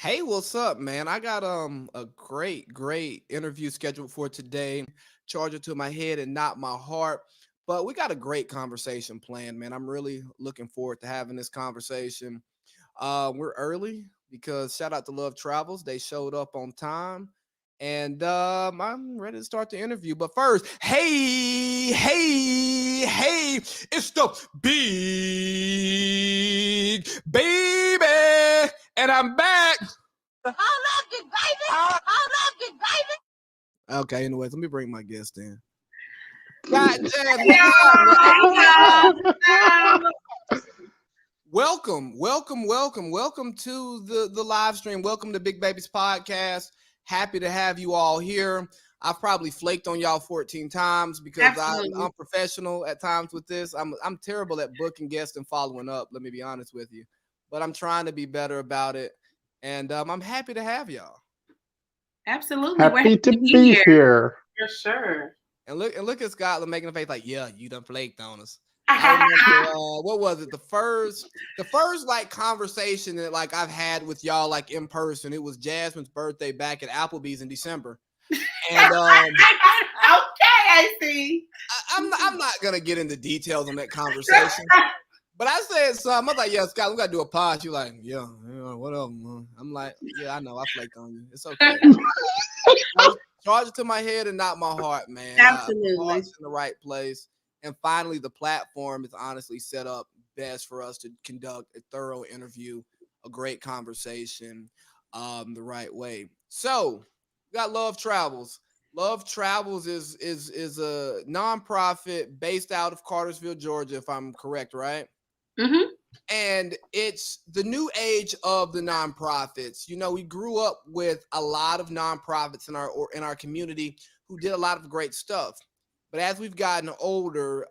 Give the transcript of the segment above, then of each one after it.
Hey, what's up, man? I got a great interview scheduled for today. Charge it to my head and not my heart. But we got a great conversation planned, man. I'm really looking forward to having this conversation. We're early because shout out to Love Travels. They showed up on time. And I'm ready to start the interview. But first, hey, it's the big baby. And I'm back. Hold up, big baby. Hold up, big baby. Okay, anyways, let me bring my guest in. Scott and Jazz, what's up, man? Welcome to the live stream. Welcome to Big Baby's podcast. Happy to have you all here. I've probably flaked on y'all 14 times because I'm unprofessional at times with this. I'm terrible at booking guests and following up. Let me be honest with you, but I'm trying to be better about it. And I'm happy to have y'all. Absolutely. Happy to be here. For sure. And look at Scotland making a face like, yeah, you done flaked on us. I remember, what was it? The first like conversation that like I've had with y'all like in person. It was Jasmine's birthday back at Applebee's in December. And okay, I see. I'm not gonna get into details on that conversation. But I said something. I was like, yeah, Scott, we got to do a pod. She's like, yeah, what up, man? I'm like, yeah, I know. I flaked on you. It's okay. Charge it to my head and not my heart, man. Absolutely. Heart's in the right place. And finally, the platform is honestly set up best for us to conduct a thorough interview, a great conversation, the right way. So we got Love Travels. Love Travels is a nonprofit based out of Cartersville, Georgia, if I'm correct, right? Mm-hmm. And it's the new age of the nonprofits. You know, we grew up with a lot of nonprofits in our community who did a lot of great stuff. But as we've gotten older,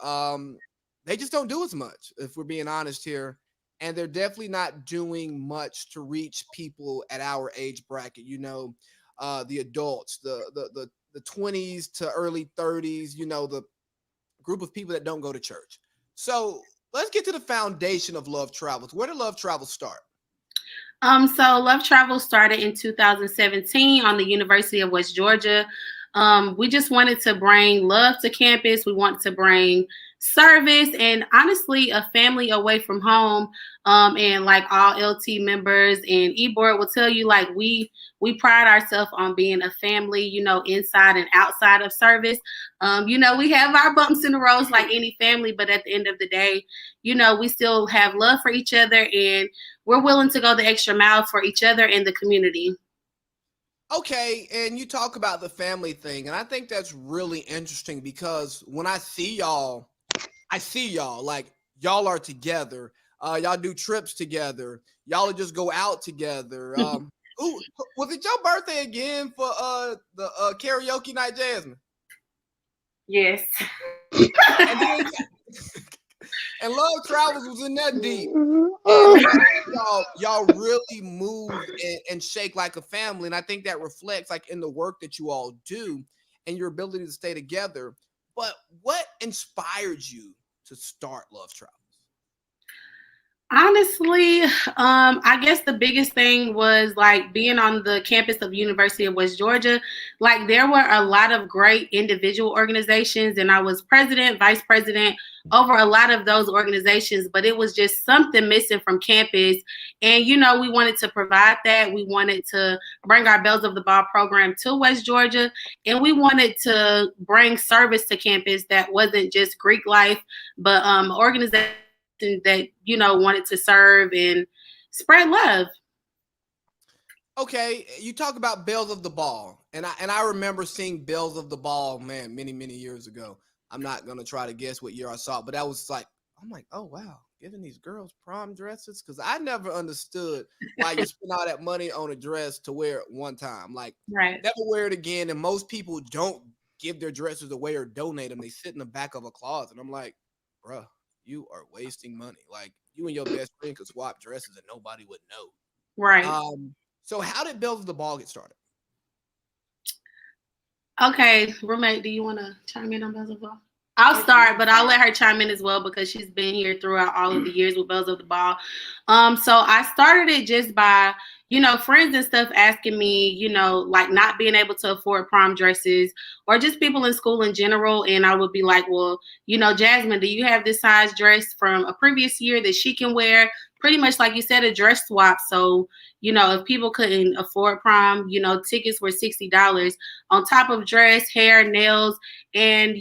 they just don't do as much, if we're being honest here. And they're definitely not doing much to reach people at our age bracket. You know, the adults, the 20s to early 30s. You know, the group of people that don't go to church. So let's get to the foundation of Love Travels. Where did Love Travels start? So Love Travels started in 2017 on the University of West Georgia. We just wanted to bring love to campus. We want to bring service and honestly a family away from home. And like all LT members and eBoard will tell you, like we pride ourselves on being a family, you know, inside and outside of service. You know, we have our bumps in the roads like any family, but at the end of the day, you know, we still have love for each other and we're willing to go the extra mile for each other and the community. Okay, and you talk about the family thing, and I think that's really interesting because when I see y'all like y'all are together. Y'all do trips together. Y'all just go out together. Ooh, was it your birthday again for the karaoke night, Jasmine? Yes. And then, and Love Travels was in that deep. And y'all really move and shake like a family. And I think that reflects like in the work that you all do and your ability to stay together. But what inspired you to start Love Travels? Honestly, I guess the biggest thing was like being on the campus of University of West Georgia. Like there were a lot of great individual organizations, and I was president, vice president over a lot of those organizations. But it was just something missing from campus, and you know we wanted to provide that. We wanted to bring our Bells of the Ball program to West Georgia, and we wanted to bring service to campus that wasn't just Greek life, but organization that you know wanted to serve and spread love. Okay, you talk about Bells of the Ball, and I remember seeing Bells of the Ball, man, many years ago. I'm not gonna try to guess what year I saw it, but that was like, I'm like, oh wow, giving these girls prom dresses, because I never understood why you spend all that money on a dress to wear it one time, like Right. never wear it again. And most people don't give their dresses away or donate them; they sit in the back of a closet. I'm like, bruh, you are wasting money. Like you and your best friend could swap dresses and nobody would know. Right. So how did Bells of the Ball get started? Okay, roommate, do you want to chime in on Bells of the Ball? I'll start, but I'll let her chime in as well because she's been here throughout all of the years with Bells of the Ball. So I started it just by, friends and stuff asking me, like not being able to afford prom dresses or just people in school in general. And I would be like, well, Jasmine, do you have this size dress from a previous year that she can wear? Pretty much like you said, a dress swap. So, if people couldn't afford prom, tickets were $60 on top of dress, hair, nails. And,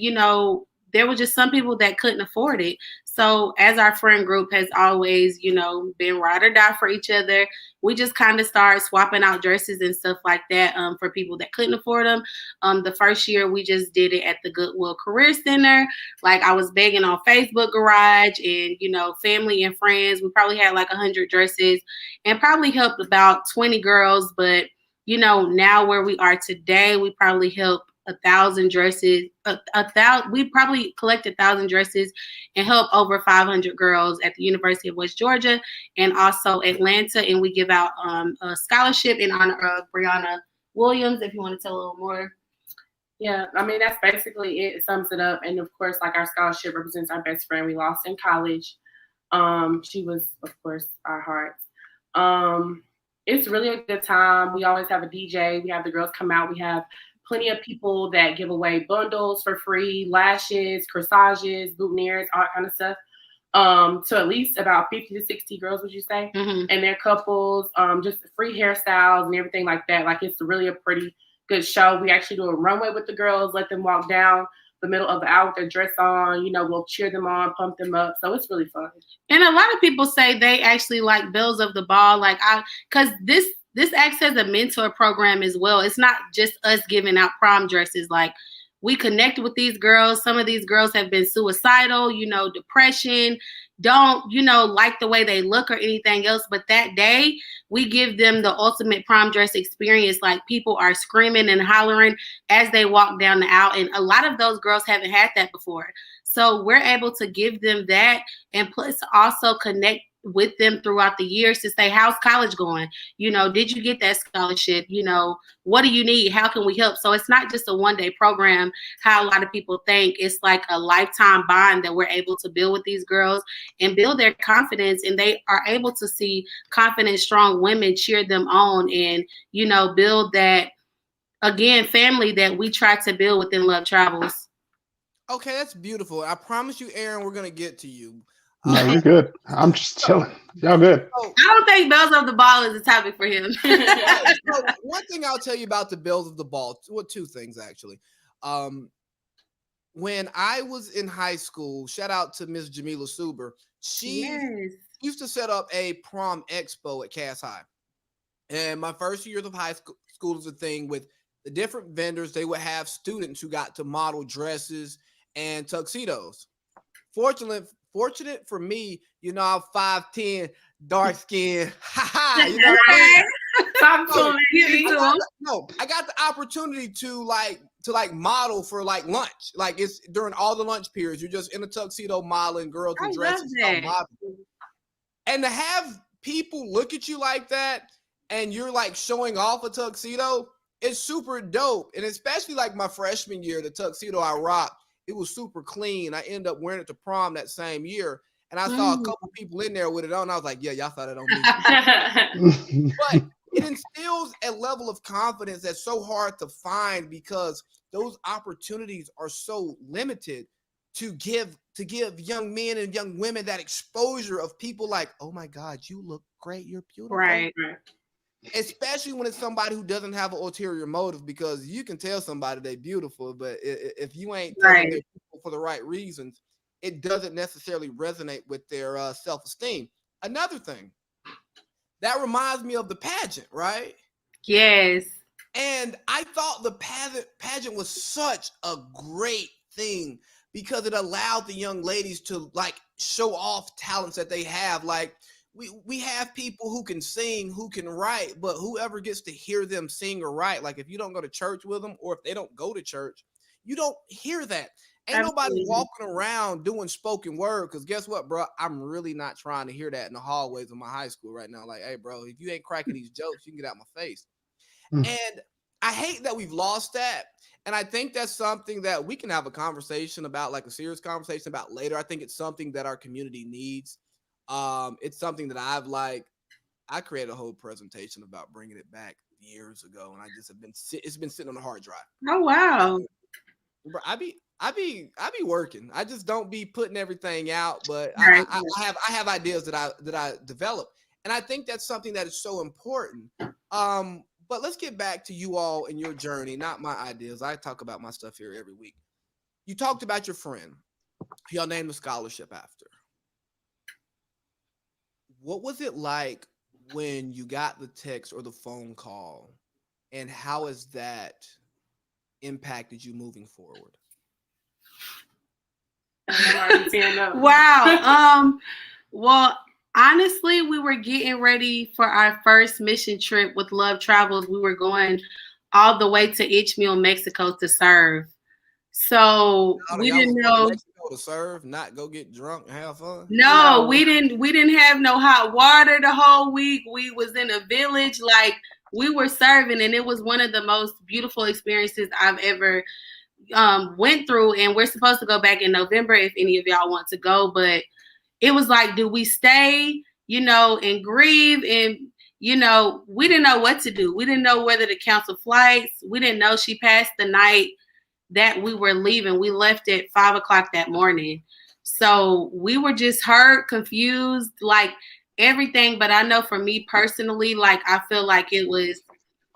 there were just some people that couldn't afford it. So as our friend group has always, been ride or die for each other, we just kind of started swapping out dresses and stuff like that for people that couldn't afford them. The first year we just did it at the Goodwill Career Center. Like I was begging on Facebook Garage and, family and friends. We probably had like 100 dresses and probably helped about 20 girls. But, now where we are today, we probably help 1,000 dresses. We probably collect 1,000 dresses and help over 500 girls at the University of West Georgia and also Atlanta. And we give out a scholarship in honor of Brianna Williams. If you want to tell a little more. Yeah, I mean, that's basically it. It sums it up. And of course, like our scholarship represents our best friend we lost in college. She was, of course, our hearts. It's really a good time. We always have a DJ. We have the girls come out. We have plenty of people that give away bundles for free, lashes, corsages, boutonnieres, all that kind of stuff. To at least about 50 to 60 girls, would you say? Mm-hmm. And their couples, just free hairstyles and everything like that. Like it's really a pretty good show. We actually do a runway with the girls, let them walk down the middle of the hour with their dress on. We'll cheer them on, pump them up. So it's really fun. And a lot of people say they actually like Bells of the Ball, because this acts as a mentor program as well. It's not just us giving out prom dresses. Like we connect with these girls. Some of these girls have been suicidal, depression, don't, like the way they look or anything else. But that day we give them the ultimate prom dress experience. Like people are screaming and hollering as they walk down the aisle. And a lot of those girls haven't had that before. So we're able to give them that and plus also connect with them throughout the years to say, how's college going? Did you get that scholarship? What do you need? How can we help? So it's not just a one-day program, how a lot of people think. It's like a lifetime bond that we're able to build with these girls and build their confidence. And they are able to see confident, strong women cheer them on and, build that, again, family that we try to build within Love Travels. Okay, that's beautiful. I promise you, Aaron, we're going to get to you. No, you're good. I'm just chilling. Y'all good. I don't think Bells of the Ball is a topic for him. So one thing I'll tell you about the Bells of the Ball, well, two things actually. When I was in high school, shout out to Miss Jamila Suber. She used to set up a Prom Expo at Cass High. And my first years of high school was a thing with the different vendors. They would have students who got to model dresses and tuxedos. Fortunate for me, I'm 5'10", dark skin. You know what I mean? No, I got the opportunity to model for like lunch. Like it's during all the lunch periods. You're just in a tuxedo modeling, girls in dresses. And to have people look at you like that and you're like showing off a tuxedo, it's super dope. And especially like my freshman year, the tuxedo I rocked, it was super clean. I ended up wearing it to prom that same year. And I saw a couple people in there with it on. I was like, yeah, y'all saw that on me. But it instills a level of confidence that's so hard to find because those opportunities are so limited to give young men and young women that exposure of people like, oh my God, you look great. You're beautiful. Right. Especially when it's somebody who doesn't have an ulterior motive, because you can tell somebody they're beautiful, but if you ain't telling they're beautiful for the right reasons, it doesn't necessarily resonate with their self-esteem. Another thing, that reminds me of the pageant, right? Yes. And I thought the pageant was such a great thing because it allowed the young ladies to like show off talents that they have. Like we have people who can sing, who can write, but whoever gets to hear them sing or write, like if you don't go to church with them or if they don't go to church, you don't hear that. Ain't nobody walking around doing spoken word, because guess what, bro? I'm really not trying to hear that in the hallways of my high school right now. Like, hey, bro, if you ain't cracking these jokes, you can get out my face. And I hate that we've lost that. And I think that's something that we can have a conversation about, like a serious conversation about later. I think it's something that our community needs. It's something that I've like I created a whole presentation about bringing it back years ago, and I just have been it's been sitting on the hard drive. Oh wow. I be working. I just don't be putting everything out, but Right. I have ideas that I develop, and I think that's something that is so important. But let's get back to you all and your journey, not my ideas. I talk about my stuff here every week. You talked about your friend. Y'all named the scholarship after. What was it like when you got the text or the phone call, and how has that impacted you moving forward? Wow. Well, honestly, we were getting ready for our first mission trip with Love Travels. We were going all the way to Ichmil, Mexico to serve. So we didn't know. Mexico to serve, not go get drunk and have fun. No, we didn't have no hot water the whole week. We was in a village, like we were serving, and it was one of the most beautiful experiences I've ever went through. And we're supposed to go back in November if any of y'all want to go, but it was like, do we stay, and grieve? And we didn't know what to do. We didn't know whether to cancel flights. We didn't know she passed the night that we were leaving. We left at 5:00 that morning. So we were just hurt, confused, like everything. But I know for me personally, like I feel like it was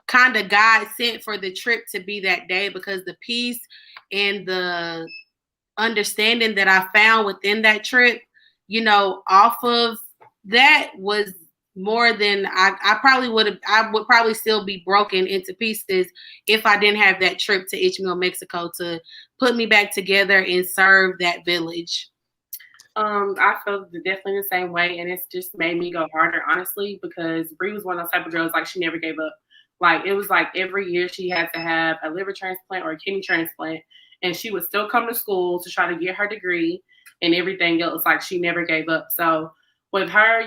kind of God sent for the trip to be that day, because the peace and the understanding that I found within that trip, off of that was more than I would probably still be broken into pieces if I didn't have that trip to Ichmil, Mexico to put me back together and serve that village. I feel definitely the same way, and it's just made me go harder, honestly, because Bree was one of those type of girls, like she never gave up. Like it was like every year she had to have a liver transplant or a kidney transplant, and she would still come to school to try to get her degree and everything else. Like she never gave up. So with her,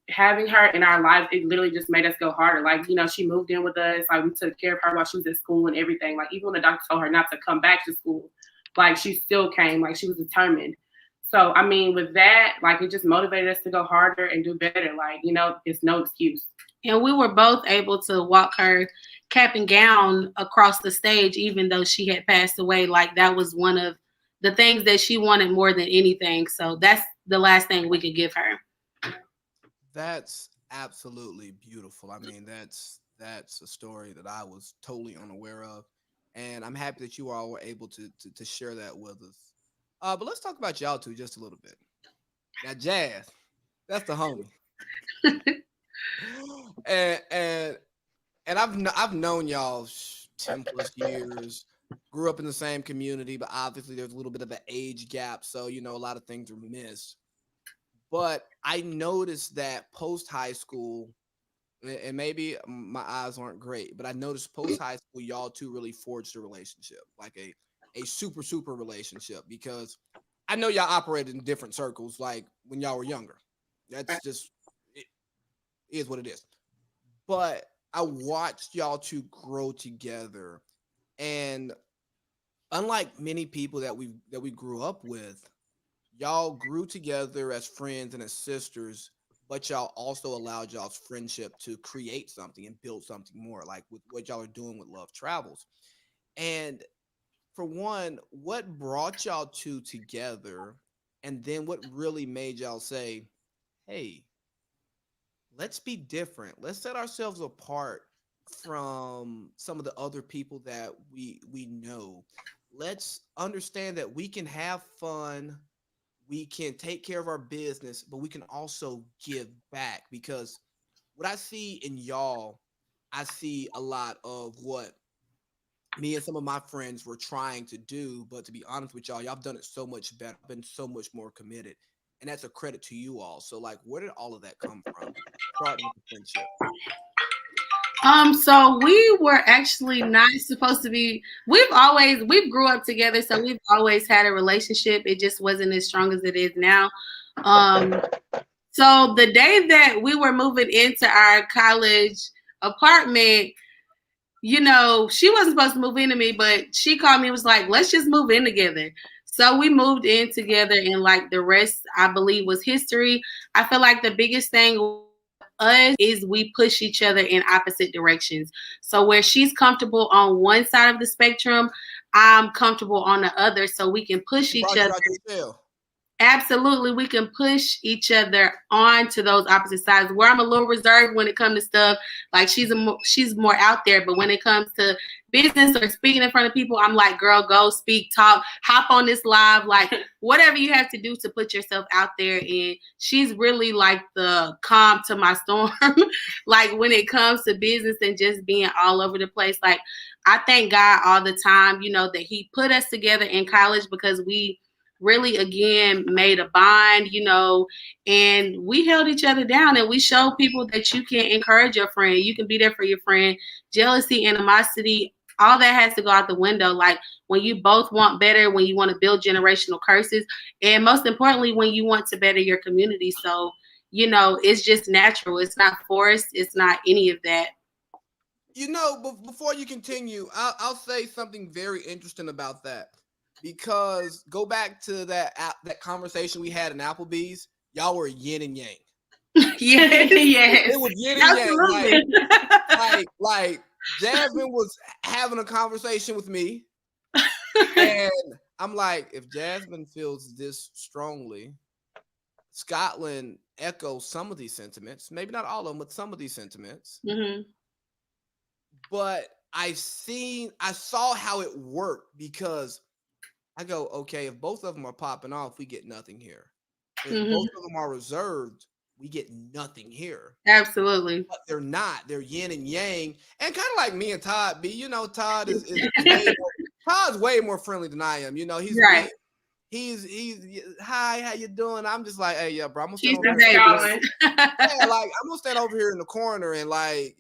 having her in our lives, it literally just made us go harder. Like, she moved in with us. Like we took care of her while she was at school and everything. Like even when the doctor told her not to come back to school, like she still came. Like she was determined. So, I mean, with that, like it just motivated us to go harder and do better. Like, it's no excuse. And we were both able to walk her cap and gown across the stage, even though she had passed away. Like that was one of the things that she wanted more than anything. So that's the last thing we could give her. That's absolutely beautiful. I mean, that's a story that I was totally unaware of, and I'm happy that you all were able to share that with us. But let's talk about y'all two just a little bit. Now, Jazz, that's the homie, and I've known y'all 10 plus years. Grew up in the same community, but obviously there's a little bit of an age gap, so a lot of things are missed. But I noticed that post high school, and maybe my eyes aren't great, but I noticed post high school, y'all two really forged a relationship, like a super relationship, because I know y'all operated in different circles, like when y'all were younger. That's just, it is what it is. But I watched y'all two grow together, and unlike many people that we grew up with, y'all grew together as friends and as sisters, but y'all also allowed y'all's friendship to create something and build something more, like with what y'all are doing with Love Travels. And for one, what brought y'all two together? And then what really made y'all say, hey, let's be different. Let's set ourselves apart from some of the other people that we know. Let's understand that we can have fun, we can take care of our business, but we can also give back. Because what I see in y'all, I see a lot of what me and some of my friends were trying to do. But to be honest with y'all have done it so much better, been so much more committed. And that's a credit to you all. So like, where did all of that come from? Starting with the friendship. So we were actually not supposed to be, we've grew up together, so we've always had a relationship. It just wasn't as strong as it is now. So the day that we were moving into our college apartment, she wasn't supposed to move into me, but she called me and was like, let's just move in together. So we moved in together, and like the rest, I believe, was history. I feel like the biggest thing us is we push each other in opposite directions. So where she's comfortable on one side of the spectrum, I'm comfortable on the other, so we can push each other. Absolutely, we can push each other onto those opposite sides. Where I'm a little reserved when it comes to stuff, like she's more out there, but when it comes to business or speaking in front of people, I'm like, girl, go speak, talk, hop on this live, like whatever you have to do to put yourself out there. And she's really like the calm to my storm, like when it comes to business and just being all over the place. Like I thank God all the time, that he put us together in college because we really, again, made a bond, and we held each other down, and we showed people that you can encourage your friend. You can be there for your friend. Jealousy, animosity, all that has to go out the window. Like when you both want better, when you want to build generational curses, and most importantly, when you want to better your community. So, it's just natural. It's not forced. It's not any of that. But before you continue, I'll say something very interesting about that. Because go back to that conversation we had in Applebee's, y'all were yin and yang. Yes. It was yin and yang. Like Jasmine was having a conversation with me, and I'm like, if Jasmine feels this strongly, Scottlin echoes some of these sentiments, maybe not all of them, but some of these sentiments. Mm-hmm. But I saw how it worked because I go, okay, if both of them are popping off, we get nothing here. If both of them are reserved, we get nothing here. Absolutely. But they're not. They're yin and yang. And kind of like me and Todd B. Todd is Todd's way more friendly than I am. He's right. He's hi, how you doing? I'm just like, hey, yeah, bro, I'm gonna stand over here. I'm gonna stand over here in the corner and like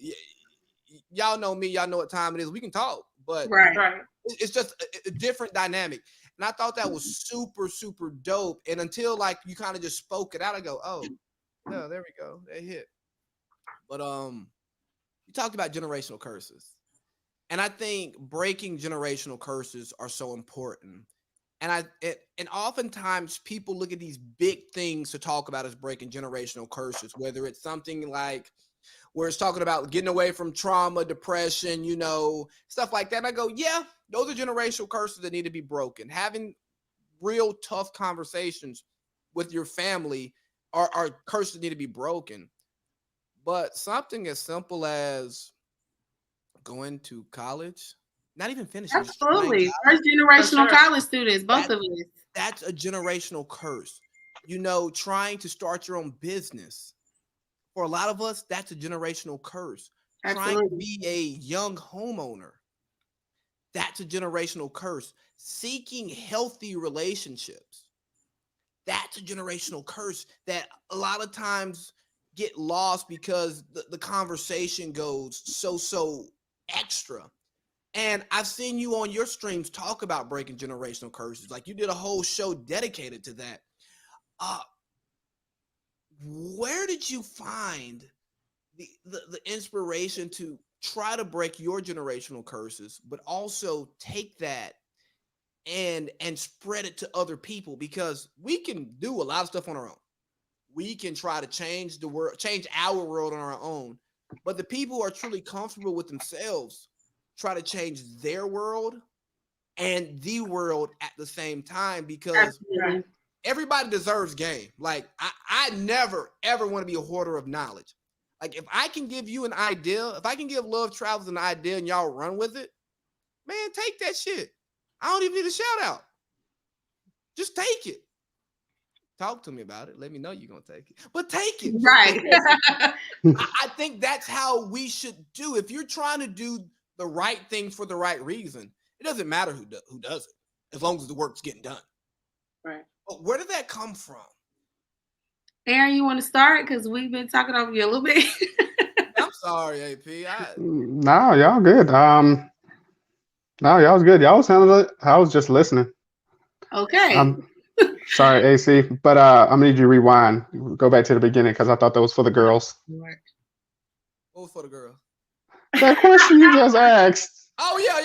y'all know me, y'all know what time it is. We can talk, but right. It's just a different dynamic. And I thought that was super, super dope. And until like you kind of just spoke it out, I go, oh, yeah, there we go. They hit. But you talked about generational curses. And I think breaking generational curses are so important. And oftentimes people look at these big things to talk about as breaking generational curses, whether it's something like where it's talking about getting away from trauma, depression, stuff like that. And I go, yeah, those are generational curses that need to be broken. Having real tough conversations with your family are curses that need to be broken. But something as simple as going to college, not even finishing. Absolutely. First generational college students, both of us. That's a generational curse. Trying to start your own business. For a lot of us, that's a generational curse. Absolutely. Trying to be a young homeowner, that's a generational curse. Seeking healthy relationships, that's a generational curse that a lot of times get lost because the conversation goes so extra. And I've seen you on your streams talk about breaking generational curses. Like you did a whole show dedicated to that. Where did you find the inspiration to try to break your generational curses, but also take that and spread it to other people? Because we can do a lot of stuff on our own. We can try to change the world, change our world on our own. But the people who are truly comfortable with themselves try to change their world and the world at the same time, because everybody deserves game. Like I never, ever want to be a hoarder of knowledge. Like if I can give you an idea, if I can give Love Travels an idea and y'all run with it, man, take that shit. I don't even need a shout out. Just take it. Talk to me about it. Let me know you're going to take it. But take it. Right. I think that's how we should do. If you're trying to do the right thing for the right reason, it doesn't matter who does it, as long as the work's getting done. Right. But where did that come from? Aaron, you want to start? Because we've been talking over you a little bit. I'm sorry, AP. No, y'all good. No, y'all was good. Y'all sounded. I was just listening. Okay. Sorry, AC, but I'm gonna need you to rewind. Go back to the beginning because I thought that was for the girls. What was for the girls? That question you just asked. Oh yeah.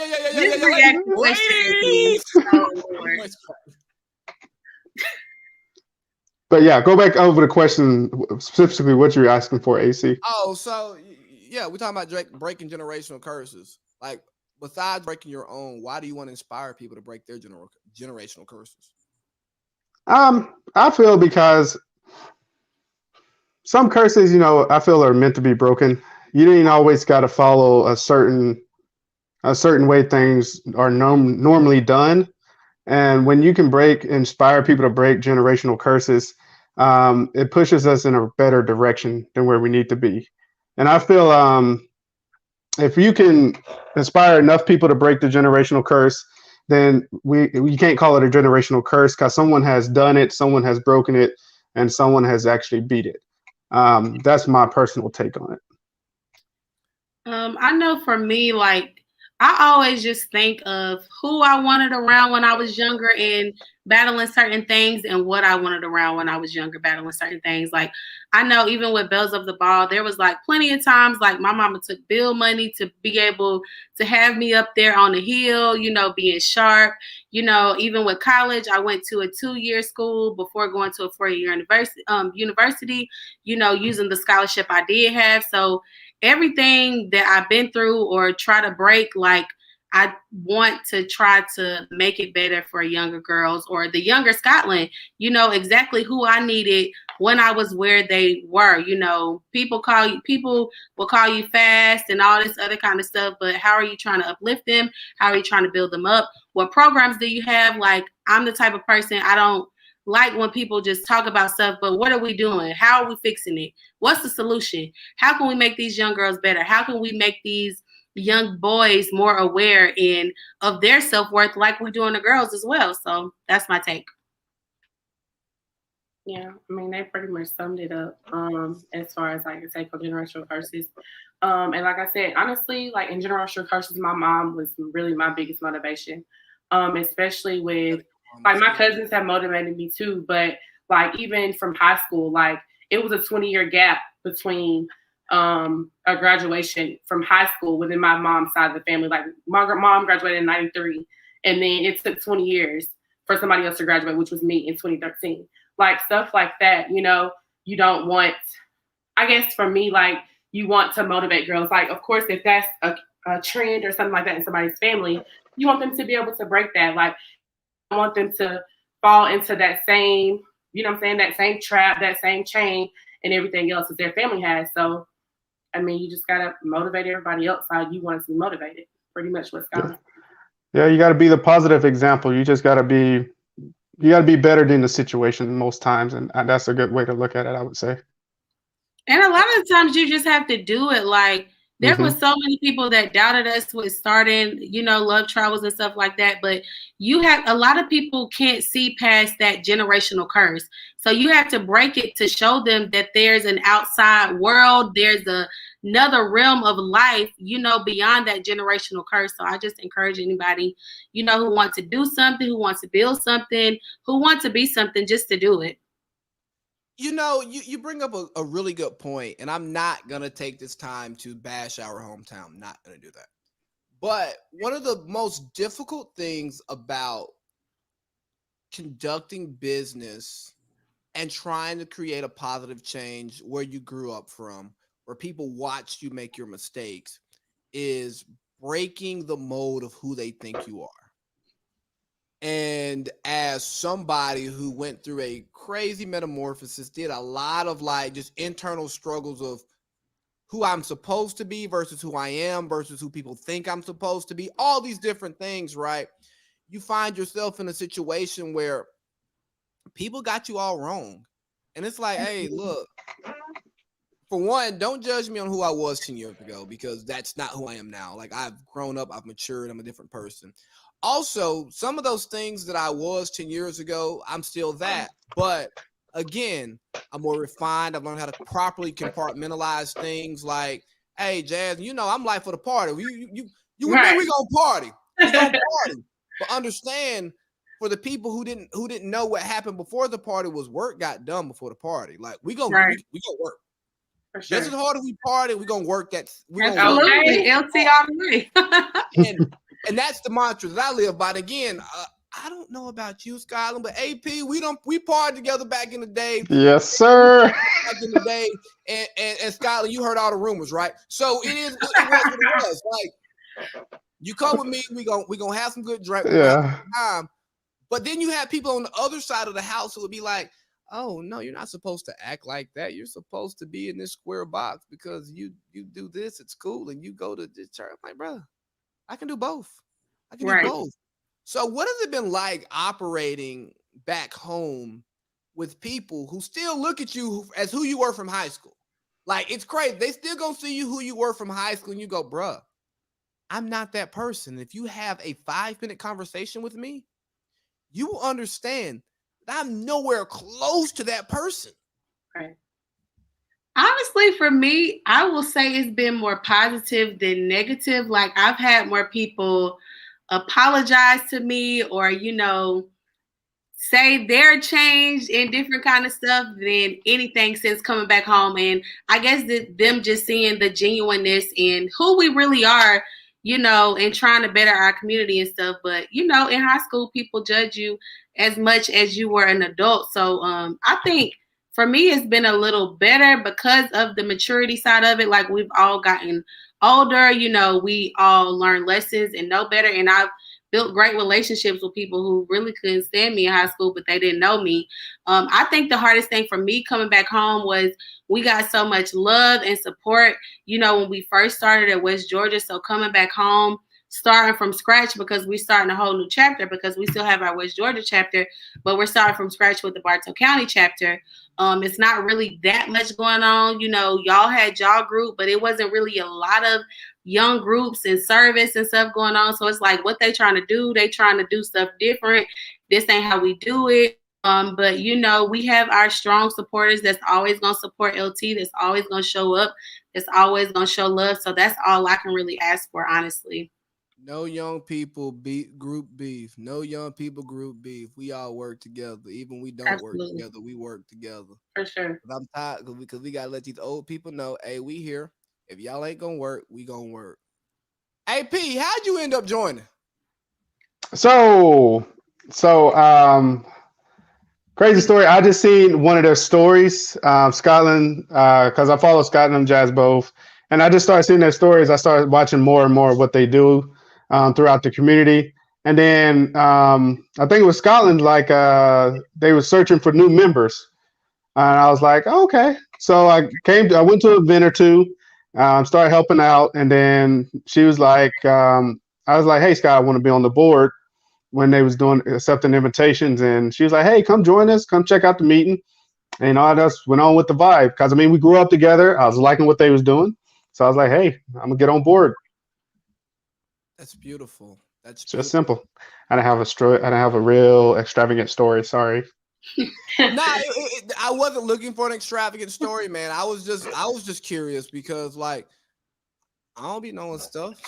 But yeah, go back over the question specifically what you're asking for, AC. Oh, so yeah, we're talking about breaking generational curses. Like, besides breaking your own, why do you want to inspire people to break their generational curses? I feel because some curses, I feel are meant to be broken. You ain't always got to follow a certain way things are normally done. And when you can inspire people to break generational curses, it pushes us in a better direction than where we need to be. And I feel if you can inspire enough people to break the generational curse, then you can't call it a generational curse because someone has done it, someone has broken it, and someone has actually beat it. That's my personal take on it. I know for me, like I always just think of who I wanted around when I was younger and battling certain things and what I wanted around when I was younger battling certain things. Like I know even with Bells of the Ball, there was like plenty of times like my mama took bill money to be able to have me up there on the hill, being sharp. Even with college, I went to a 2-year school before going to a 4-year university, using the scholarship I did have. So everything that I've been through or try to break, like I want to try to make it better for younger girls or the younger Scotland, exactly who I needed when I was where they were. People will call you fast and all this other kind of stuff, but how are you trying to uplift them? How are you trying to build them up? What programs do you have? Like I'm the type of person, I don't like when people just talk about stuff, but what are we doing? How are we fixing it? What's the solution? How can we make these young girls better? How can we make these young boys more aware of their self-worth like we're doing the girls as well? So that's my take. Yeah, I mean, they pretty much summed it up as far as like a take on generational curses. And like I said, honestly, like in generational curses, my mom was really my biggest motivation, especially with like my cousins have motivated me too. But like even from high school, like it was a 20-year gap between a graduation from high school within my mom's side of the family. Like my mom graduated in 93, and then it took 20 years for somebody else to graduate, which was me in 2013. Like stuff like that, you don't want, I guess for me, like you want to motivate girls. Like, of course, if that's a trend or something like that in somebody's family, you want them to be able to break that. Like, I want them to fall into that same, that same trap, that same chain and everything else that their family has. So, I mean, you just got to motivate everybody else how you want to be motivated. Pretty much what's going on. Yeah, you got to be the positive example. You just got to be better than the situation most times. And that's a good way to look at it, I would say. And a lot of times you just have to do it. Like there was so many people that doubted us with starting, Love Travels and stuff like that. But a lot of people can't see past that generational curse. So you have to break it to show them that there's an outside world. There's another realm of life, beyond that generational curse. So I just encourage anybody, who wants to do something, who wants to build something, who wants to be something, just to do it. You bring up a really good point, and I'm not going to take this time to bash our hometown. I'm not going to do that. But one of the most difficult things about conducting business and trying to create a positive change where you grew up from, where people watched you make your mistakes, is breaking the mold of who they think you are. And as somebody who went through a crazy metamorphosis, did a lot of like just internal struggles of who I'm supposed to be versus who I am versus who people think I'm supposed to be, all these different things, right? You find yourself in a situation where people got you all wrong. And it's like, hey, look, for one, don't judge me on who I was 10 years ago, because that's not who I am now. Like I've grown up, I've matured, I'm a different person. Also, some of those things that I was 10 years ago, I'm still that. But again, I'm more refined. I've learned how to properly compartmentalize things like, hey, Jazz, I'm life for the party. You Right. we gonna party. We gonna party. But understand, for the people who didn't know what happened before the party was work got done before the party. Like we gonna work. For sure. Just as hard as we party, we're gonna work that. Absolutely, LT all the way. And that's the mantra that I live by. And again, I don't know about you, Scotland, but AP, we partied together back in the day. Yes, sir. Back in the day, and Scotland, you heard all the rumors, right? So it was what it was. Like, you come with me, we gonna have some good drink, we're gonna have Yeah. a good time. But then you have people on the other side of the house who would be like, oh no, you're not supposed to act like that. You're supposed to be in this square box because you do this at school and you go to this church. I'm like, bro, I can do both. I can do Right. both. So what has it been like operating back home with people who still look at you as who you were from high school? Like, it's crazy. They still gonna see you who you were from high school and you go, bruh, I'm not that person. If you have a 5-minute conversation with me, you will understand that I'm nowhere close to that person. Right. Honestly, for me, I will say it's been more positive than negative. Like, I've had more people apologize to me or, say they're changed and different kind of stuff than anything since coming back home. And I guess that them just seeing the genuineness in who we really are, and trying to better our community and stuff. But, in high school, people judge you as much as you were an adult. So I think for me, it's been a little better because of the maturity side of it. Like, we've all gotten older, we all learn lessons and know better. And I've built great relationships with people who really couldn't stand me in high school, but they didn't know me. I think the hardest thing for me coming back home was we got so much love and support, when we first started at West Georgia. So coming back home, starting from scratch because we're starting a whole new chapter because we still have our West Georgia chapter, but we're starting from scratch with the Bartow County chapter. It's not really that much going on. Y'all had y'all group, but it wasn't really a lot of young groups and service and stuff going on. So it's like, what they trying to do? They trying to do stuff different. This ain't how we do it. But we have our strong supporters that's always gonna support LT, that's always gonna show up, that's always gonna show love. So that's all I can really ask for, honestly. No young people group beef. No young people group beef. We all work together. Even we don't work Absolutely. together, we work together. For sure. I'm tired because we gotta let these old people know, hey, we here. If y'all ain't gonna work, we gonna work. AP, how'd you end up joining? So, crazy story. I just seen one of their stories, Scotland, because I follow Scotland and Jazz both, and I just started seeing their stories. I started watching more and more of what they do throughout the community, and then I think it was Scotland. Like they were searching for new members, and I was like, oh, okay. So I went to an event or two, started helping out, and then she was like, I was like, hey, Scott, I want to be on the board when they was doing accepting invitations, and she was like, hey, come join us, come check out the meeting. And all just went on with the vibe because I mean we grew up together. I was liking what they was doing, so I was like, hey, I'm gonna get on board. That's beautiful. That's It's just beautiful. simple. I didn't have a real extravagant story. Sorry. I wasn't looking for an extravagant story, man. I was just curious because, like, I don't be knowing stuff.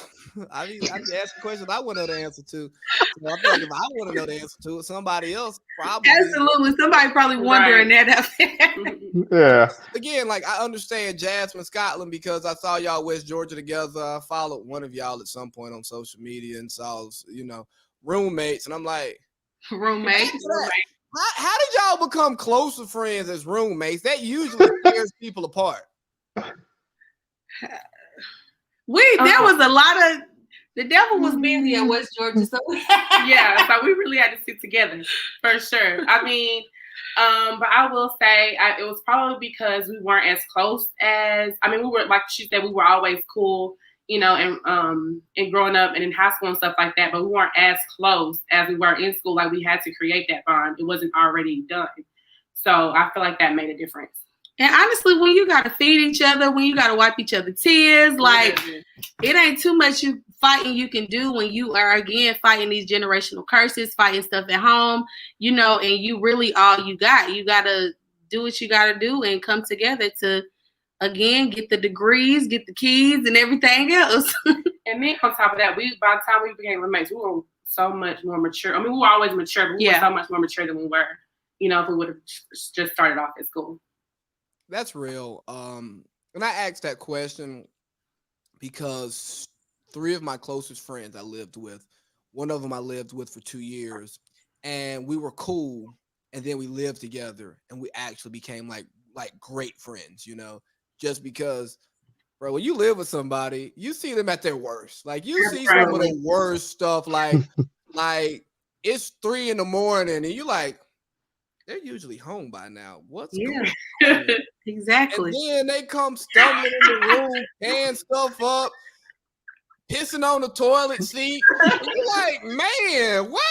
I be asking questions I want to know the answer to. So I feel like if I want to know the answer to it, somebody else probably. Absolutely. Somebody probably wondering that. Yeah. Again, like, I understand Jasmine Scotland because I saw y'all West Georgia together. I followed one of y'all at some point on social media and saw, roommates, and I'm like, Roommates. how did y'all become closer friends as roommates? That usually tears people apart. There was a lot of the devil was busy in West Georgia, so yeah, so we really had to sit together for sure. I mean, but I will say it was probably because we weren't as close as we were, like she said, we were always cool, and growing up and in high school and stuff like that, but we weren't as close as we were in school. Like, we had to create that bond. It wasn't already done. So I feel like that made a difference. And honestly, when you got to feed each other, when you got to wipe each other tears, like, it ain't too much fighting you can do when you are, again, fighting these generational curses, fighting stuff at home, and you really all you got. You got to do what you got to do and come together to, again, get the degrees, get the keys, and everything else. And then on top of that, by the time we became roommates, we were so much more mature. I mean, we were always mature, but we were so much more mature than we were, if we would have just started off at school. That's real. And I asked that question because 3 of my closest friends I lived with, one of them I lived with for 2 years, and we were cool, and then we lived together, and we actually became like great friends, you know, just because, bro, when you live with somebody, you see them at their worst. Like you see some of the worst stuff, like it's 3 a.m. and you like, they're usually home by now. What's going on? Exactly. And then they come stumbling in the room, tearing stuff up, pissing on the toilet seat. And you're like, man, what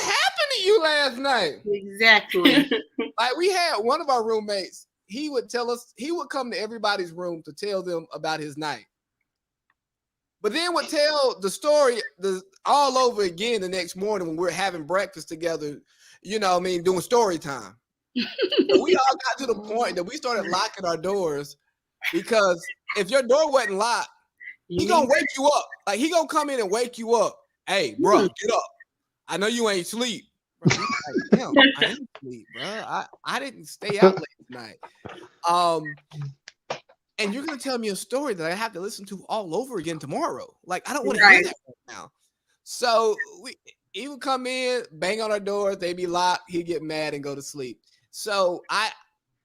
happened to you last night? Exactly. Like we had one of our roommates, he would come to everybody's room to tell them about his night. But then would tell the story all over again the next morning when we're having breakfast together, you know what I mean, doing story time. So we all got to the point that we started locking our doors, because if your door wasn't locked, he gonna wake you up. Like he gonna come in and wake you up. Hey, bro, get up. I know you ain't sleep. Bro, like, damn, I ain't sleep, bro. I didn't stay out late tonight. And you're gonna tell me a story that I have to listen to all over again tomorrow. Like I don't want to hear that right now. So he would come in, bang on our doors, they'd be locked, he'd get mad and go to sleep. So I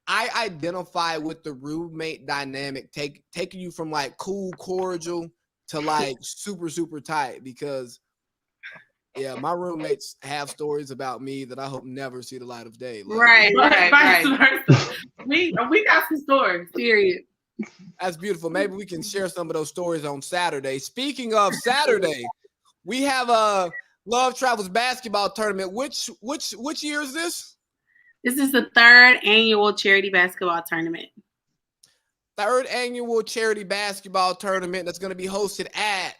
identify with the roommate dynamic, taking you from like cool, cordial to like super, super tight, because yeah, my roommates have stories about me that I hope never see the light of day. Like, Right. We got some stories. Period. That's beautiful. Maybe we can share some of those stories on Saturday. Speaking of Saturday, we have a Love Travels basketball tournament. Which year is this? This is the 3rd annual charity basketball tournament. 3rd annual charity basketball tournament that's going to be hosted at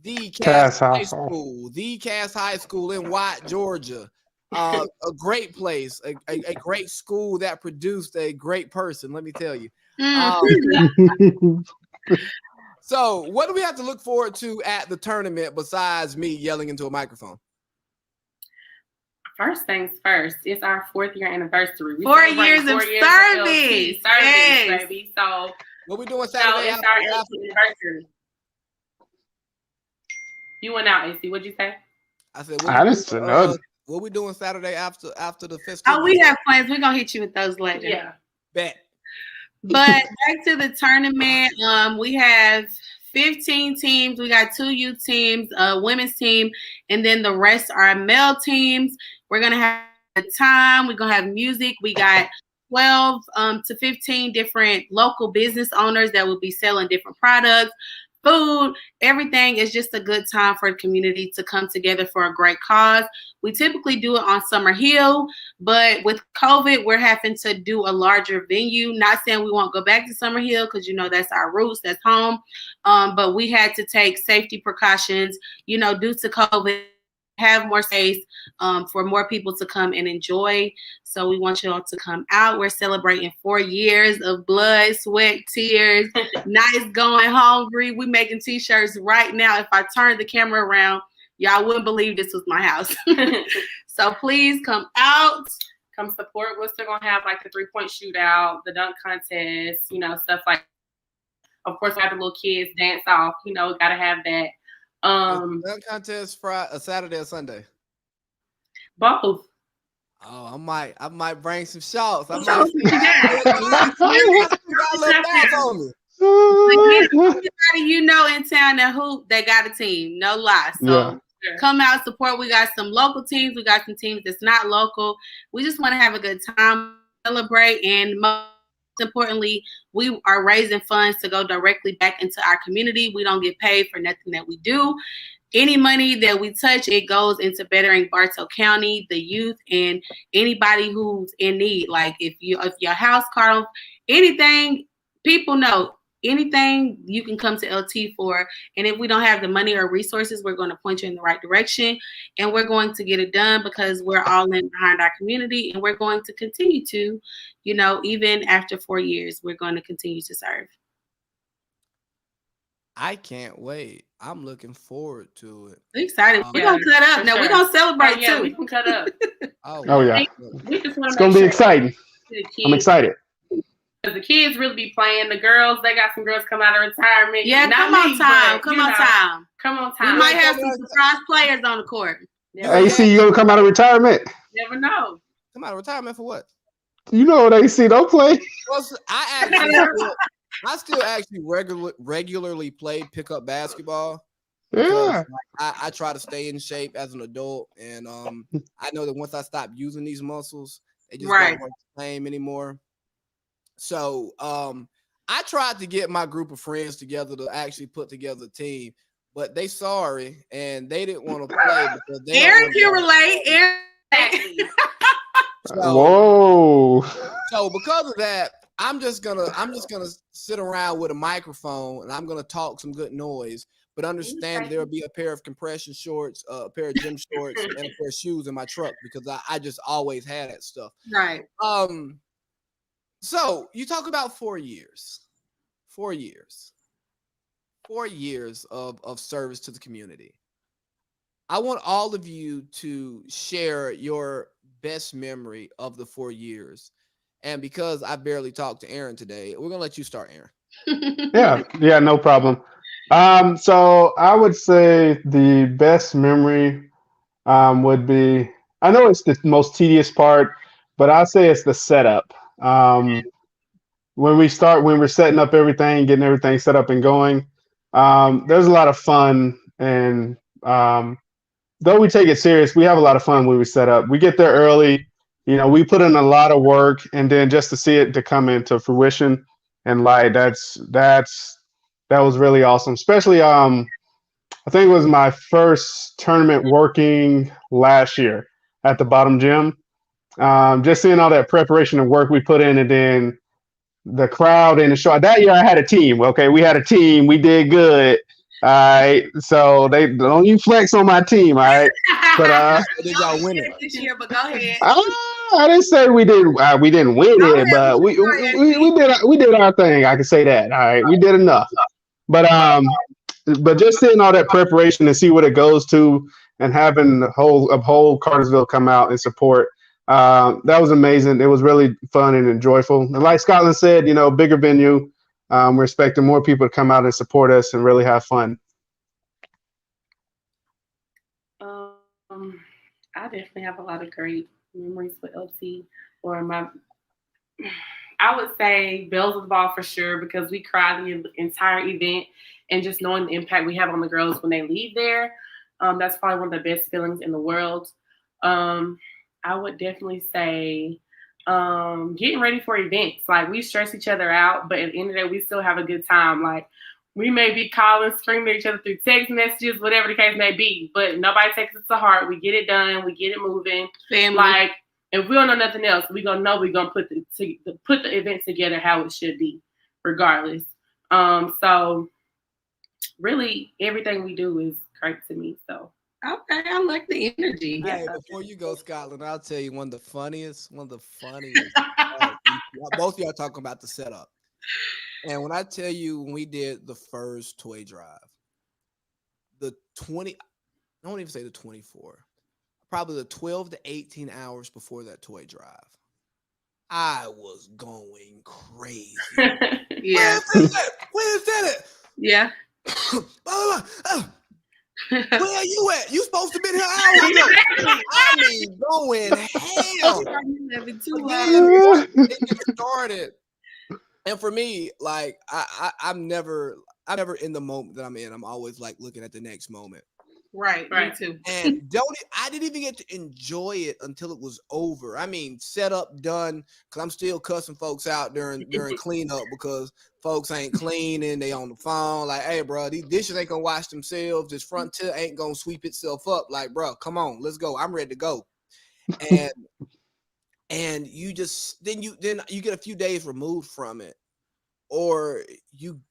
the Cass High School. The Cass High School in Watt, Georgia. A great place, a great school that produced a great person, let me tell you. So what do we have to look forward to at the tournament besides me yelling into a microphone? First things first, it's our 4th year anniversary. 4 years of service. Yes. Baby. So what we doing Saturday? It's our anniversary. You went out, AC. What'd you say? I said, what we doing Saturday after the festival? Oh, we have plans. We're gonna hit you with those later. Yeah. Bet. But back to the tournament, we have 15 teams. We got 2 youth teams, a women's team, and then the rest are male teams. We're gonna have a time. We're gonna have music. We got 12 to 15 different local business owners that will be selling different products, food, everything. Is just a good time for the community to come together for a great cause. We typically do it on Summer Hill, but with COVID, we're having to do a larger venue. Not saying we won't go back to Summer Hill, because, you know, that's our roots, that's home. But we had to take safety precautions, you know, due to COVID, have more space for more people to come and enjoy. So we want you all to come out. We're celebrating 4 years of blood, sweat, tears, nights going hungry. We making t-shirts right now. If I turn the camera around, y'all wouldn't believe this was my house. So please come out. Come support. We're still going to have like the 3-point shootout, the dunk contest, you know, stuff like that. Of course, we have the little kids dance off. You know, got to have that. Dunk contest Friday, Saturday or Sunday? Both. Oh, I might bring some shots. I Shots. Everybody you know in town that hoop, they got a team. No lie. So come out, support. We got some local teams. We got some teams that's not local. We just want to have a good time, celebrate, and most importantly, we are raising funds to go directly back into our community. We don't get paid for nothing that we do. Any money that we touch, it goes into bettering Bartow County, the youth, and anybody who's in need. Like if your house caught on anything, people know anything you can come to LT for. And if we don't have the money or resources, we're going to point you in the right direction, and we're going to get it done because we're all in behind our community, and we're going to continue to, you know, even after 4 years, we're going to continue to serve. I can't wait. I'm looking forward to it. We're excited. We're going to cut up. Now we're going to celebrate too. We can cut up. Oh yeah. It's going to be exciting. I'm excited. Because the kids really be playing. The girls, they got some girls come out of retirement. Yeah, come on time. Come on time. Come on time. We might have some surprise players on the court. You're Never a know. AC, you gonna come out of retirement? Never know. Come out of retirement for what? You know what AC don't play. Well, I still actually regularly play pickup basketball because Yeah. I try to stay in shape as an adult, and I know that once I stop using these muscles, they just Right. don't work the same anymore. So I tried to get my group of friends together to actually put together a team, but they sorry and they didn't want to play because they don't Aaron want can to. relate. Aaron. Exactly. Whoa. So because of that, I'm just gonna sit around with a microphone and I'm gonna talk some good noise, but understand that there will be a pair of compression shorts, a pair of gym shorts, and a pair of shoes in my truck because I just always had that stuff. Right. So you talk about 4 years. 4 years. 4 years of service to the community. I want all of you to share your best memory of the 4 years. And because I barely talked to Aaron today, we're gonna let you start, Aaron. Yeah, no problem. So I would say the best memory would be, I know it's the most tedious part, but I'd say it's the setup. When we're setting up everything, getting everything set up and going, there's a lot of fun. And though we take it serious, we have a lot of fun when we set up. We get there early, we put in a lot of work, and then just to see it to come into fruition and light, that was really awesome. Especially, I think it was my first tournament working last year at the bottom gym. Just seeing all that preparation and work we put in, and then the crowd and the show. That year I had a team. Okay, we had a team. We did good. All right. So they don't you flex on my team. All right. But Did y'all win it? This year, but go ahead. I didn't say we didn't win Go it, ahead but with your story, we did our thing. I can say that. All right, we did enough. But just seeing all that preparation and see what it goes to, and having the whole Cartersville come out and support, that was amazing. It was really fun and joyful. And like Scotland said, bigger venue. We're expecting more people to come out and support us and really have fun. I definitely have a lot of great memories with LT. Or I would say Bells of the Ball for sure, because we cried the entire event, and just knowing the impact we have on the girls when they leave there, that's probably one of the best feelings in the world. I would definitely say getting ready for events. Like, we stress each other out, but at the end of the day, we still have a good time. Like, we may be calling, screaming at each other through text messages, whatever the case may be, but nobody takes it to heart. We get it done. We get it moving. Family. Like, if we don't know nothing else, we're going to know we're going to put the event together how it should be, regardless. So really, everything we do is great to me. So. Okay, I like the energy. Hey, before you go, Scotland, I'll tell you one of the funniest. Both of y'all talking about the setup. And when I tell you, when we did the first toy drive, I won't even say the 24, probably the 12 to 18 hours before that toy drive, I was going crazy. Yeah. Where's that? Yeah. Where are you at? You supposed to be here hours ago. I mean, going hell. It gets started. And for me, like, I'm never in the moment that I'm in. I'm always like looking at the next moment. Right. Me too. And I didn't even get to enjoy it until it was over. I mean, set up, done, because I'm still cussing folks out during cleanup because folks ain't cleaning, they on the phone. Like, hey, bro, these dishes ain't gonna wash themselves. This front tilt ain't gonna sweep itself up. Like, bro, come on, let's go. I'm ready to go. And you just then you get a few days removed from it, or you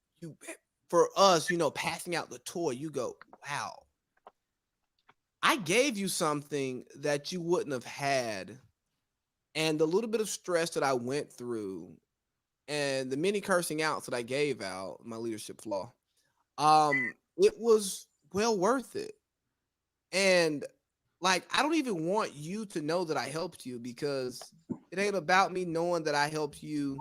for us, passing out the toy, you go, wow. I gave you something that you wouldn't have had, and the little bit of stress that I went through and the many cursing outs that I gave out, my leadership flaw, it was well worth it. And like, I don't even want you to know that I helped you, because it ain't about me knowing that I helped you.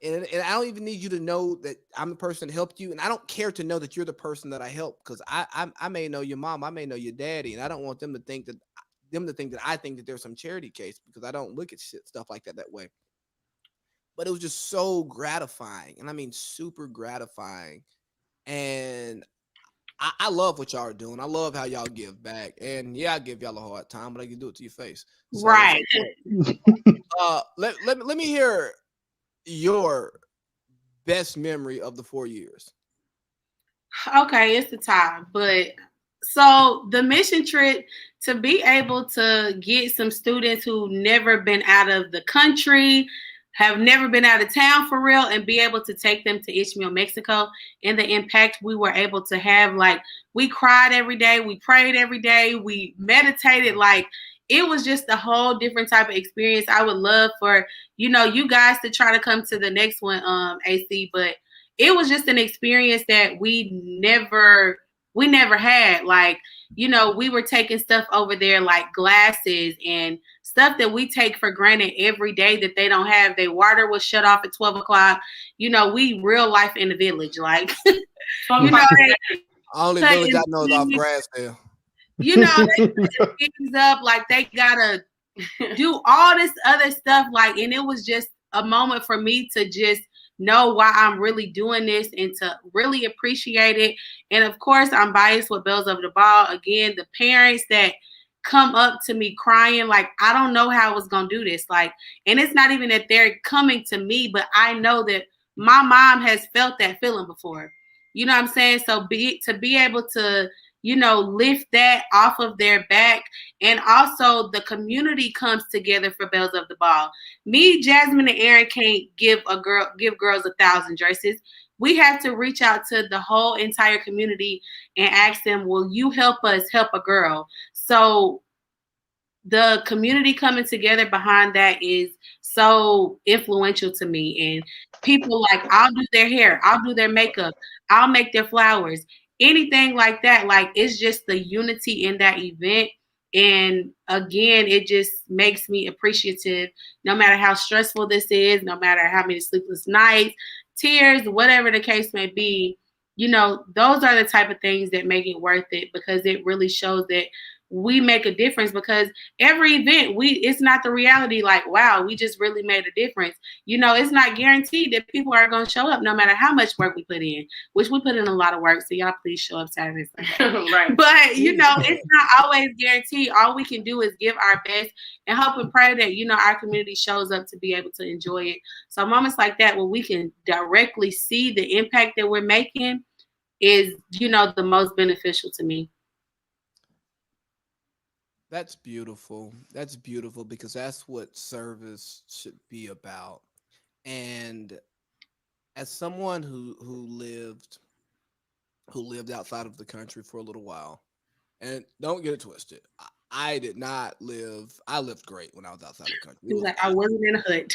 And I don't even need you to know that I'm the person that helped you. And I don't care to know that you're the person that I helped, because I may know your mom, I may know your daddy, and I don't want them to think that them to think that I think that there's some charity case, because I don't look at stuff like that way. But it was just so gratifying, and I mean super gratifying. And I love what y'all are doing. I love how y'all give back. And yeah, I give y'all a hard time, but I can do it to your face. So Right. okay. Let me hear your best memory of the 4 years. Okay, it's the time. But so the mission trip, to be able to get some students who never been out of the country, have never been out of town for real, and be able to take them to Ishmael, Mexico, and the impact we were able to have. Like, we cried every day, we prayed every day, we meditated. Like, it was just a whole different type of experience. I would love for, you guys to try to come to the next one, AC, but it was just an experience that we never had. Like, we were taking stuff over there, like glasses and stuff that we take for granted every day that they don't have. Their water was shut off at 12 o'clock. We real life in the village. Like, only village I know is off Grassdale. They put things up, like they gotta do all this other stuff. Like, and it was just a moment for me to just know why I'm really doing this and to really appreciate it. And of course, I'm biased with Bells of the Ball. Again, the parents that come up to me crying, like, I don't know how I was going to do this. Like, and it's not even that they're coming to me, but I know that my mom has felt that feeling before. You know what I'm saying? So to be able to, lift that off of their back. And also the community comes together for Bells of the Ball. Me, Jasmine, and Aaron can't give girls 1,000 dresses. We have to reach out to the whole entire community and ask them, will you help us help a girl? So the community coming together behind that is so influential to me. And people, like, I'll do their hair, I'll do their makeup, I'll make their flowers, anything like that. Like, it's just the unity in that event. And again, it just makes me appreciative, no matter how stressful this is, no matter how many sleepless nights, tears, whatever the case may be. Those are the type of things that make it worth it, because it really shows that we make a difference. Because every event, it's not the reality like, wow, we just really made a difference. It's not guaranteed that people are going to show up no matter how much work we put in, which we put in a lot of work. So y'all please show up Saturday, Sunday. Right. But it's not always guaranteed. All we can do is give our best and hope and pray that, our community shows up to be able to enjoy it. So moments like that, where we can directly see the impact that we're making, is, the most beneficial to me. That's beautiful. That's beautiful, because that's what service should be about. And as someone who lived outside of the country for a little while, and don't get it twisted, I did not live. I lived great when I was outside the country. He's like, I wasn't in a hood.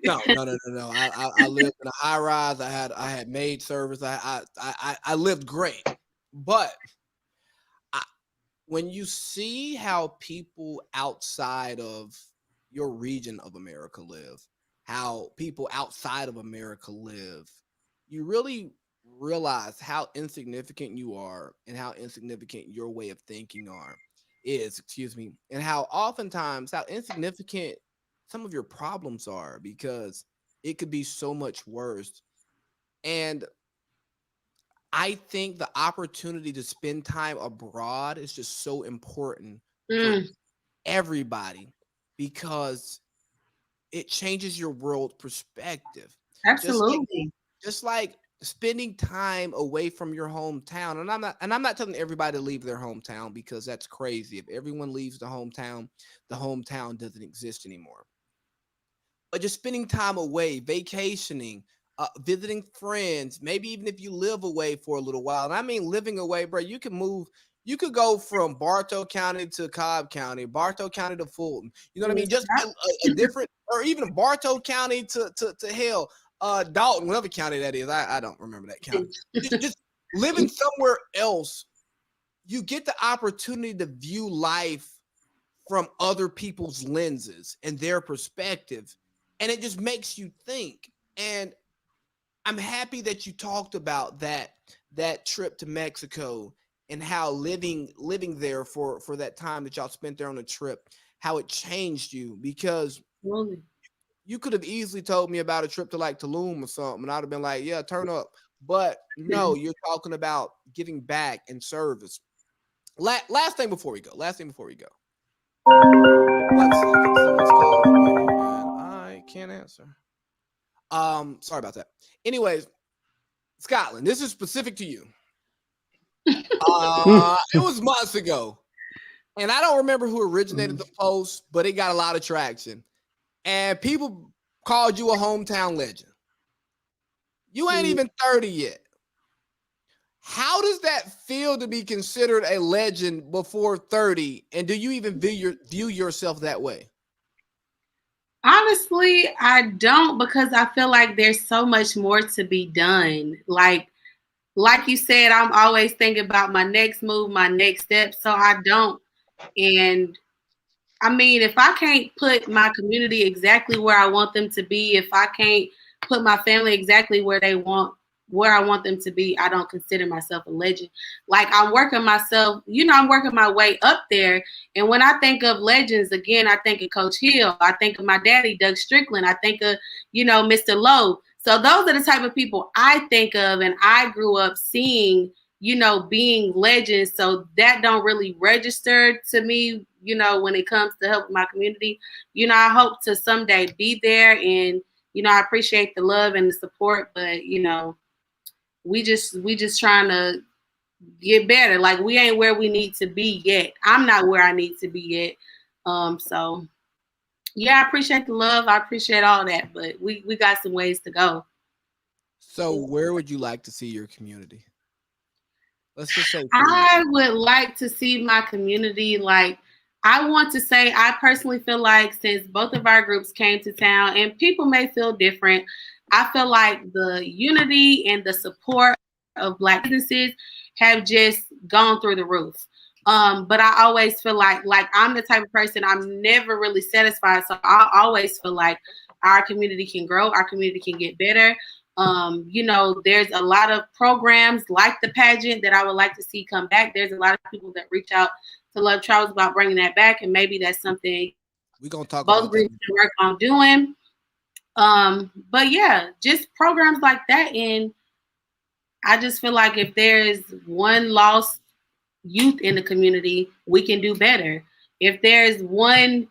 No. I lived in a high rise. I had maid service. I lived great, but when you see how people outside of your region of America live, how people outside of America live, you really realize how insignificant you are and how insignificant your way of thinking is, and how oftentimes how insignificant some of your problems are, because it could be so much worse. And I think the opportunity to spend time abroad is just so important for everybody, because it changes your world perspective. Absolutely. Just like spending time away from your hometown. And I'm not telling everybody to leave their hometown, because that's crazy. If everyone leaves the hometown doesn't exist anymore. But just spending time away, vacationing, visiting friends, maybe even if you live away for a little while. And I mean, living away, bro, you could go from Bartow County to Cobb County, Bartow County to Fulton. You know what I mean? Just a different, or even Bartow County to hell, Dalton, whatever county that is. I don't remember that county. Just living somewhere else, you get the opportunity to view life from other people's lenses and their perspective. And it just makes you think. And I'm happy that you talked about that trip to Mexico and how living there for that time that y'all spent there on the trip, how it changed you. Because Really. you could have easily told me about a trip to like Tulum or something, and I'd have been like, yeah, turn up. But no, you're talking about giving back and service. Last thing before we go. One second. Someone's calling me and I can't answer. Sorry about that. Anyways, Scottlin, this is specific to you. It was months ago. And I don't remember who originated the post, but it got a lot of traction. And people called you a hometown legend. You ain't even 30 yet. How does that feel to be considered a legend before 30? And do you even view yourself that way? Honestly, I don't, because I feel like there's so much more to be done. Like you said, I'm always thinking about my next move, my next step. So I don't. And I mean, if I can't put my community exactly where I want them to be, if I can't put my family exactly where I want them to be, I don't consider myself a legend. Like I'm working myself, I'm working my way up there. And when I think of legends, again, I think of Coach Hill. I think of my daddy, Doug Strickland. I think of, Mr. Lowe. So those are the type of people I think of, and I grew up seeing, being legends. So that don't really register to me, when it comes to helping my community. I hope to someday be there, and, I appreciate the love and the support, but, we just trying to get better. Like we ain't where we need to be yet. I'm not where I need to be yet. So yeah, I appreciate the love. I appreciate all that, but we got some ways to go. So where would you like to see your community? Let's just say I would like to see my community, like, I want to say, I personally feel like since both of our groups came to town, and people may feel different, I feel like the unity and the support of Black businesses have just gone through the roof. But I always feel like I'm the type of person, I'm never really satisfied. So I always feel like our community can grow, our community can get better. There's a lot of programs like the pageant that I would like to see come back. There's a lot of people that reach out to Love Travels about bringing that back, and maybe that's something we're gonna talk both about groups can work on doing. But yeah, just programs like that. And I just feel like if there's one lost youth in the community, we can do better. If there's one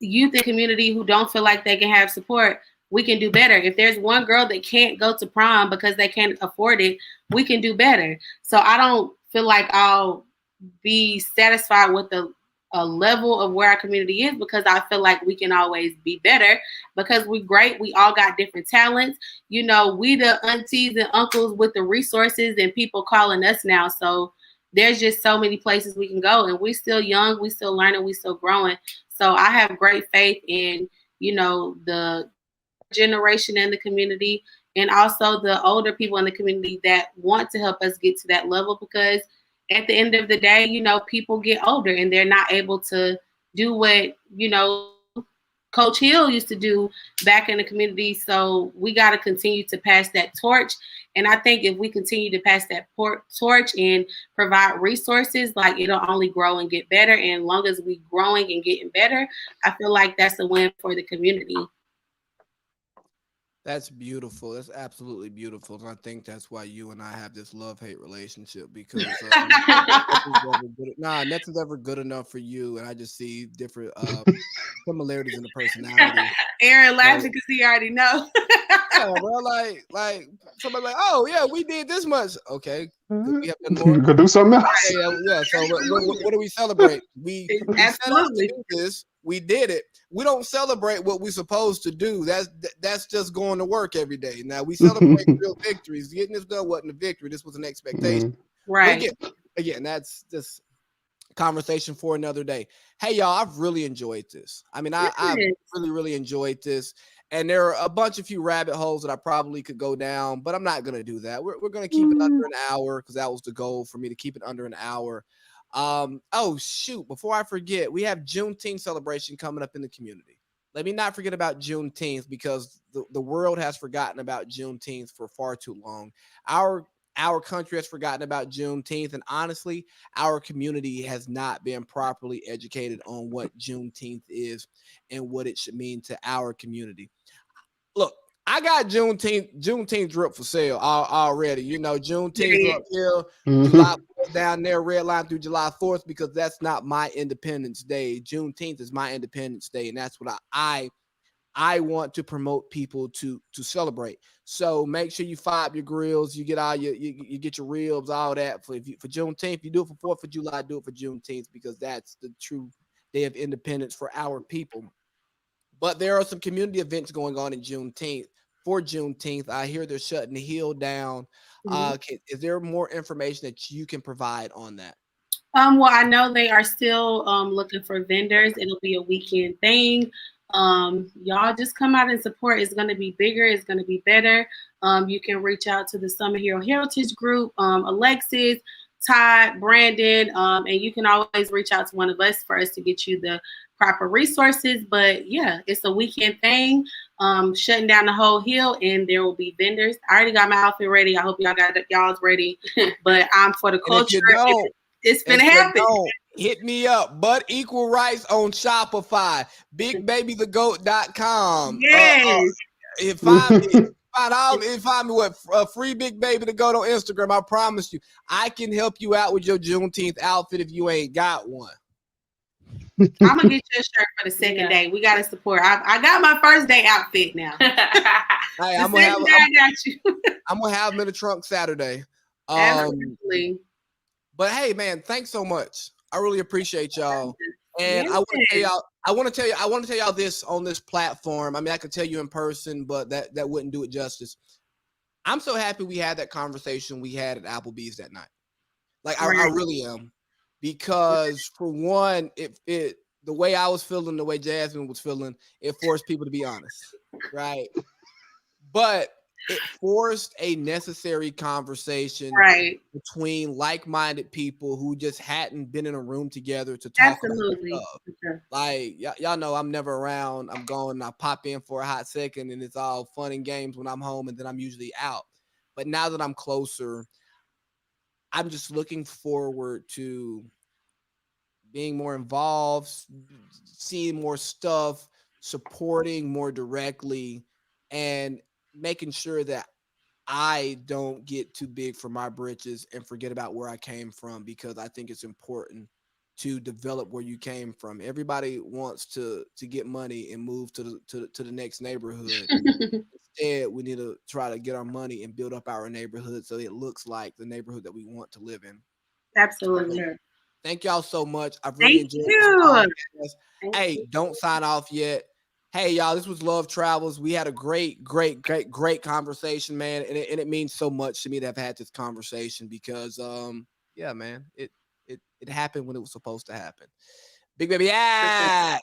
youth in the community who don't feel like they can have support, we can do better. If there's one girl that can't go to prom because they can't afford it, we can do better. So I don't feel like I'll be satisfied with a level of where our community is, because I feel like we can always be better, because we're great. We all got different talents. We the aunties and uncles with the resources and people calling us now. So there's just so many places we can go, and we still young, we still learning, we still growing. So I have great faith in, the generation in the community, and also the older people in the community that want to help us get to that level, because at the end of the day, people get older and they're not able to do what, Coach Hill used to do back in the community. So we got to continue to pass that torch. And I think if we continue to pass that torch and provide resources, like, it'll only grow and get better. And as long as we growing and getting better, I feel like that's a win for the community. That's beautiful. That's absolutely beautiful. And I think that's why you and I have this love-hate relationship, because nothing's ever good enough for you. And I just see different similarities in the personality. Aaron laughing because he already know. Yeah, bro, like somebody like, oh yeah, we did this much. Okay, we have done more. Go do something else. Yeah. So what do we celebrate? We set out to do this. We did it. We don't celebrate what we're supposed to do. That's just going to work every day. Now we celebrate real victories. Getting this done wasn't a victory. This was an expectation. Right. Again, that's just conversation for another day. Hey y'all, I've really enjoyed this. I mean, I've really enjoyed this. And there are a few rabbit holes that I probably could go down, but I'm not going to do that. We're going to keep it under an hour, because that was the goal for me, to keep it under an hour. Oh shoot, before I forget, we have Juneteenth celebration coming up in the community. Let me not forget about Juneteenth, because the world has forgotten about Juneteenth for far too long. Our our country has forgotten about Juneteenth, and honestly, our community has not been properly educated on what Juneteenth is and what it should mean to our community. Look, I got Juneteenth drip for sale already. You know, Juneteenth up here, July 4th down there, red line through July 4th, because that's not my Independence Day. Juneteenth is my Independence Day, and that's what I want to promote people to celebrate. So make sure you fire up your grills, you get all you get your ribs, all that for Juneteenth. If you do it for 4th of July, do it for Juneteenth, because that's the true day of independence for our people. But there are some community events going on in Juneteenth. For Juneteenth, I hear they're shutting the hill down. Is there more information that you can provide on that? Well, I know they are still looking for vendors. It'll be a weekend thing. Y'all just come out and support. It's going to be bigger. It's going to be better. You can reach out to the Summer Hero Heritage Group, Alexis, Todd, Brandon, and you can always reach out to one of us for us to get you the proper resources. But yeah, it's a weekend thing. Shutting down the whole hill, and there will be vendors. I already got my outfit ready. I hope y'all got y'all's ready. But I'm for the culture. It's gonna happen. Hit me up. But Equal Rights on Shopify. BigBabyTheGoat.com. Yes. Find me what free Big Baby the Goat on Instagram. I promise you, I can help you out with your Juneteenth outfit if you ain't got one. I'm gonna get you a shirt for the second day. We gotta support. I got my first day outfit now. Hey, I'm gonna have them in the trunk Saturday. Absolutely. But hey, man, thanks so much. I really appreciate y'all. And I want to tell y'all this on this platform. I mean, I could tell you in person, but that wouldn't do it justice. I'm so happy we had that conversation we had at Applebee's that night. Like, I really am. Because for one, the way I was feeling, the way Jasmine was feeling, it forced people to be honest, right? But it forced a necessary conversation between like-minded people who just hadn't been in a room together to talk about stuff. Okay. Like, y'all know I'm never around. I'm going, I pop in for a hot second, and it's all fun and games when I'm home, and then I'm usually out. But now that I'm closer, I'm just looking forward to being more involved, seeing more stuff, supporting more directly, and making sure that I don't get too big for my britches and forget about where I came from, because I think it's important to develop where you came from. Everybody wants to get money and move to the next neighborhood. Instead, we need to try to get our money and build up our neighborhood so it looks like the neighborhood that we want to live in. Absolutely. Thank y'all so much. I've really enjoyed this podcast. Hey, don't sign off yet. Hey, y'all, this was Love Travels. We had a great conversation, man. And it means so much to me to have had this conversation because, yeah, man, it happened when it was supposed to happen. Big Baby, yeah.